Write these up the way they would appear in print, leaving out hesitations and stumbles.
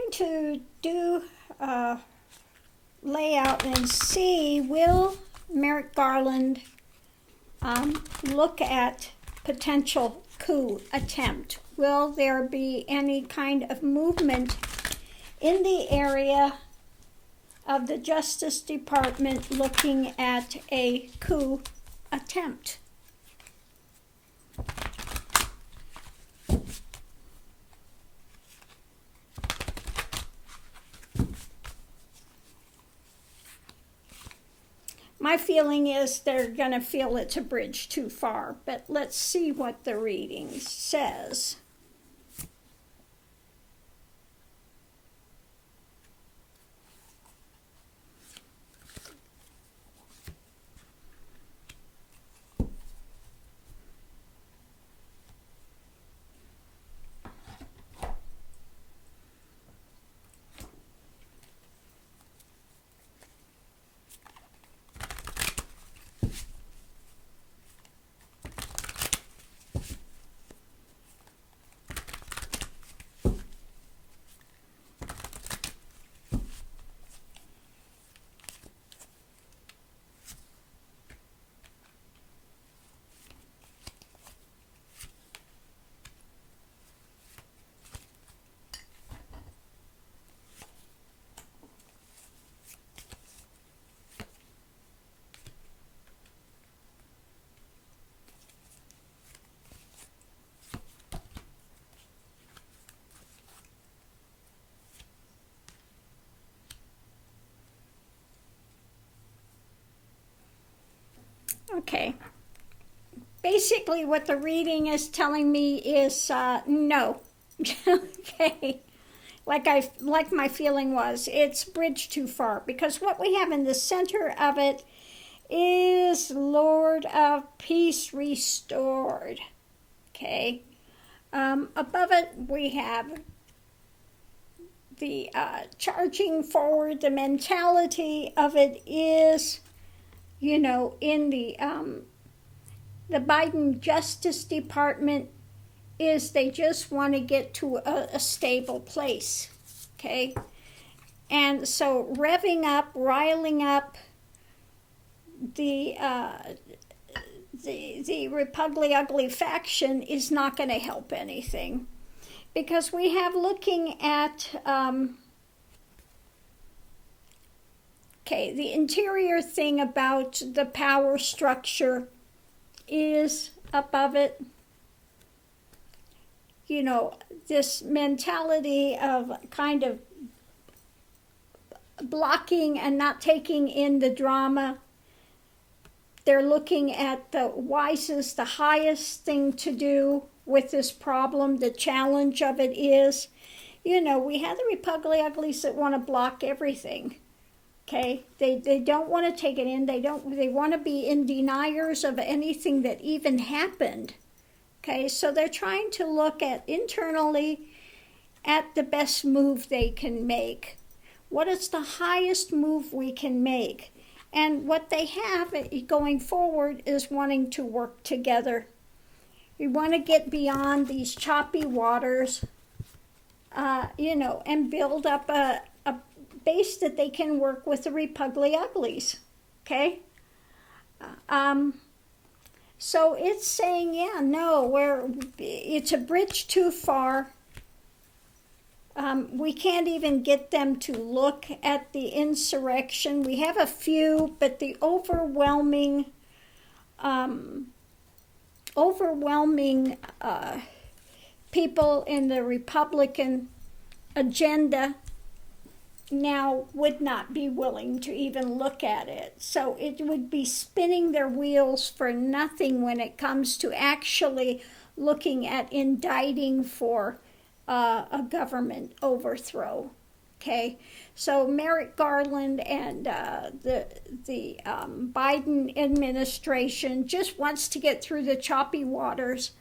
going to do a layout and see, will Merrick Garland look at potential coup attempt? Will there be any kind of movement in the area of the Justice Department looking at a coup attempt? My feeling is they're going to feel it's a bridge too far, but let's see what the reading says. Okay. Basically, what the reading is telling me is no. Okay. Like my feeling was, it's bridged too far, because what we have in the center of it is Lord of Peace restored. Okay. Above it, we have the charging forward. The mentality of it is, you know, in the Biden Justice Department, is they just want to get to a stable place, okay? And so revving up, riling up the Repugly Ugly faction is not going to help anything, because we have looking at the interior thing about the power structure is above it. You know, this mentality of kind of blocking and not taking in the drama. They're looking at the wisest, the highest thing to do with this problem. The challenge of it is, you know, we have the Repugly Uglies that want to block everything. Okay, they don't want to take it in. They want to be in deniers of anything that even happened. Okay, so they're trying to look at internally at the best move they can make. What is the highest move we can make? And what they have going forward is wanting to work together. We want to get beyond these choppy waters, you know, and build up a base that they can work with the Repugly Uglies, okay? So it's saying, yeah, no, it's a bridge too far. We can't even get them to look at the insurrection. We have a few, but the overwhelming people in the Republican agenda now would not be willing to even look at it. So it would be spinning their wheels for nothing when it comes to actually looking at indicting for a government overthrow. Okay, so Merrick Garland and the Biden administration just wants to get through the choppy waters,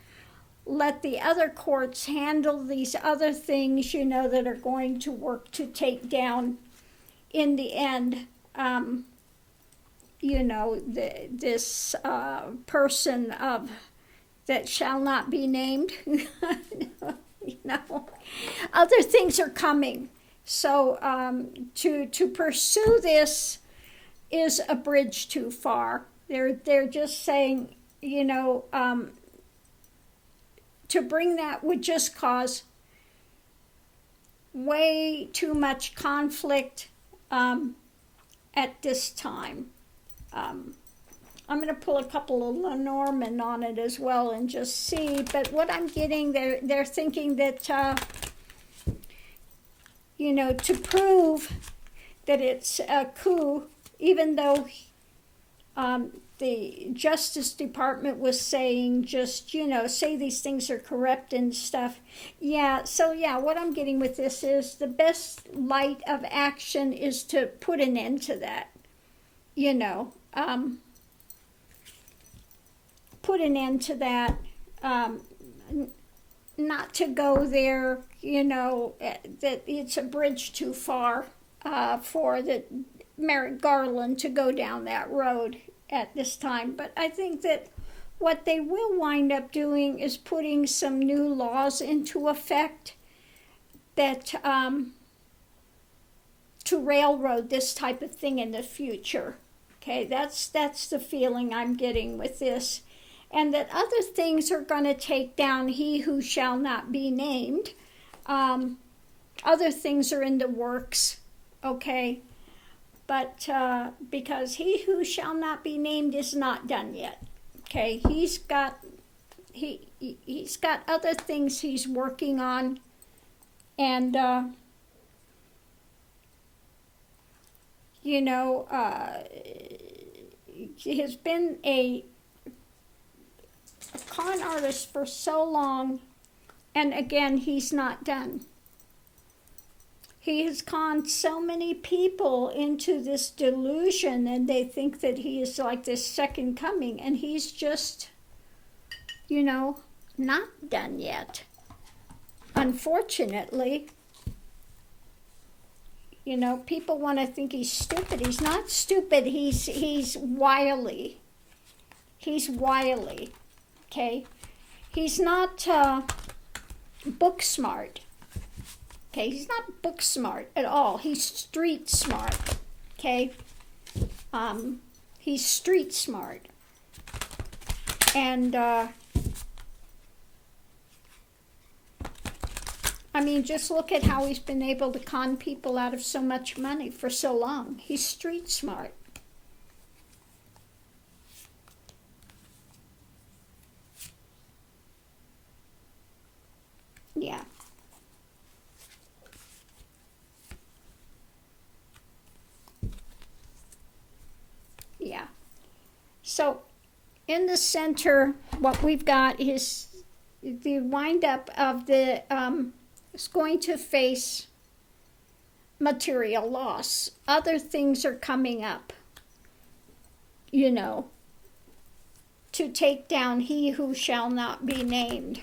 let the other courts handle these other things, you know, that are going to work to take down, in the end, you know, this person of that shall not be named. You know, other things are coming. So to pursue this is a bridge too far. They're just saying, to bring that would just cause way too much conflict at this time. I'm going to pull a couple of Lenormand on it as well and just see. But what I'm getting, they're thinking that, to prove that it's a coup, even though the Justice Department was saying just, say these things are corrupt and stuff. What I'm getting with this is the best light of action is to put an end to that, put an end to that, not to go there, that it's a bridge too far for the Merrick Garland to go down that road at this time. But I think that what they will wind up doing is putting some new laws into effect that to railroad this type of thing in the future. Okay, that's the feeling I'm getting with this. And that other things are going to take down he who shall not be named. Other things are in the works, okay? But because he who shall not be named is not done yet, okay? He's got other things he's working on, and he has been a con artist for so long, and again, he's not done. He has conned so many people into this delusion, and they think that he is like this second coming, and he's just, not done yet. Unfortunately, people want to think he's stupid. He's not stupid. He's wily. He's wily. Okay, he's not book smart. Okay, he's not book smart at all. He's street smart. Okay, he's street smart, and just look at how he's been able to con people out of so much money for so long. He's street smart. Yeah. Yeah. So in the center, what we've got is the windup of the, is going to face material loss. Other things are coming up, to take down he who shall not be named.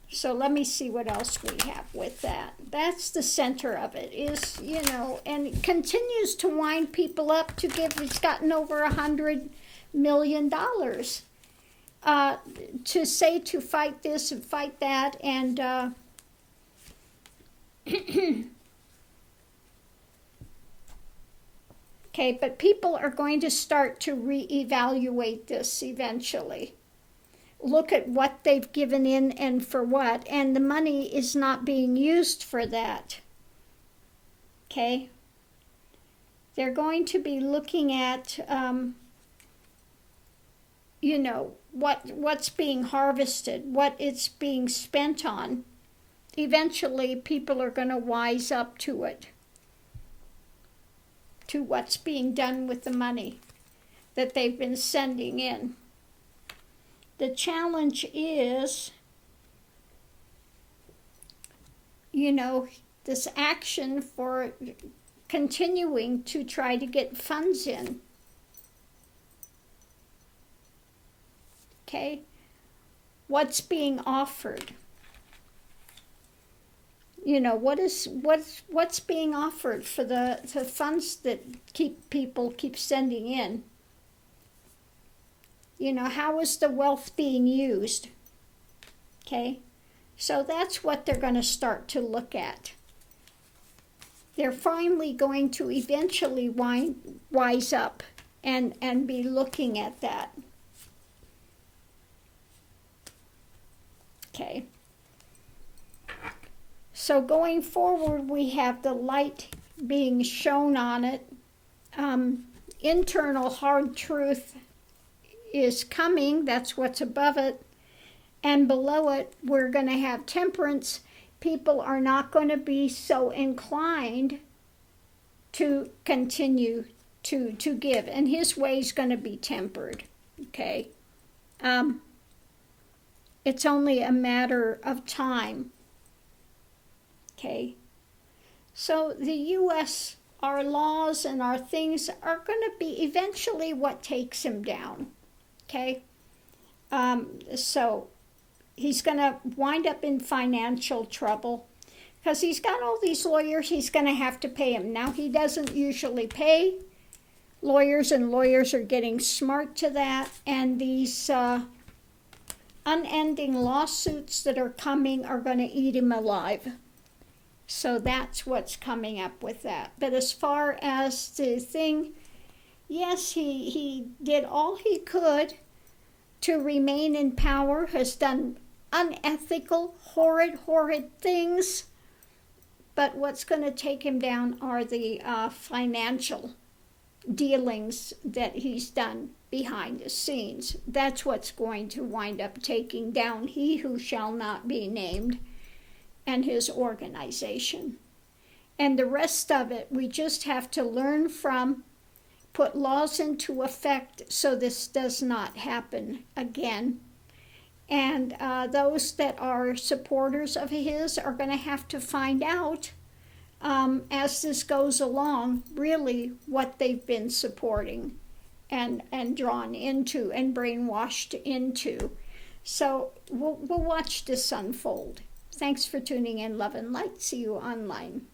So let me see what else we have with that. That's the center of it, is, and it continues to wind people up to give. He's gotten over $100 million to say to fight this and fight that, and okay, but people are going to start to reevaluate this eventually. Look at what they've given in and for what, and the money is not being used for that. Okay? They're going to be looking at, what's being harvested, what it's being spent on. Eventually, people are going to wise up to it, to what's being done with the money that they've been sending in. The challenge is, this action for continuing to try to get funds in. Okay? What's being offered? What's being offered for the funds that people keep sending in? How is the wealth being used? Okay? So that's what they're going to start to look at. They're finally going to eventually wise up and be looking at that. Okay. So going forward, we have the light being shown on it. Internal hard truth is coming. That's what's above it. And below it, we're going to have temperance. People are not going to be so inclined to continue to give. And his way is going to be tempered. Okay. It's only a matter of time. Okay. So the U.S., our laws and our things are going to be eventually what takes him down. Okay. So he's going to wind up in financial trouble because he's got all these lawyers. He's going to have to pay them. Now, he doesn't usually pay lawyers, and lawyers are getting smart to that. And these unending lawsuits that are coming are going to eat him alive. So that's what's coming up with that. But as far as the thing, yes, he did all he could to remain in power, has done unethical, horrid things. But what's going to take him down are the financial dealings that he's done behind the scenes. That's what's going to wind up taking down he who shall not be named and his organization. And the rest of it, we just have to learn from, put laws into effect so this does not happen again. And those that are supporters of his are going to have to find out as this goes along, really what they've been supporting and drawn into and brainwashed into. So we'll watch this unfold. Thanks for tuning in. Love and light. See you online.